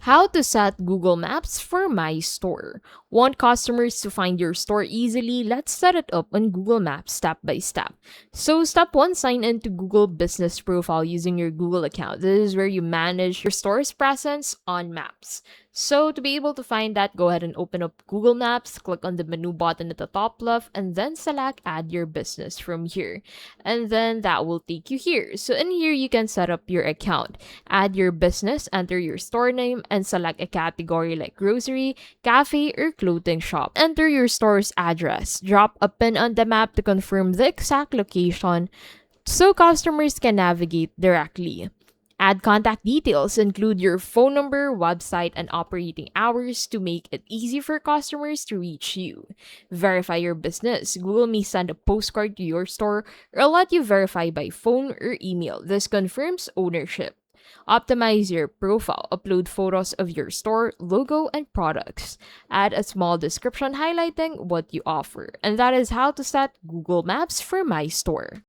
How to set Google Maps for my store. Want customers to find your store easily? Let's set it up on Google Maps step by step. So, step one, sign in to Google Business Profile using your Google account. This is where you manage your store's presence on Maps. So, to be able to find that, go ahead and open up Google Maps, click on the menu button at the top left, and then select Add Your Business from here. And then that will take you here. So, in here, you can set up your account, add your business, enter your store name, and select a category like grocery, cafe, or clothing shop. Enter your store's address. Drop a pin on the map to confirm the exact location so customers can navigate directly. Add contact details, include your phone number, website, and operating hours to make it easy for customers to reach you. Verify your business. Google may send a postcard to your store or let you verify by phone or email. This confirms ownership. Optimize your profile. Upload photos of your store, logo, and products. Add a small description highlighting what you offer. And that is how to set Google Maps for my store.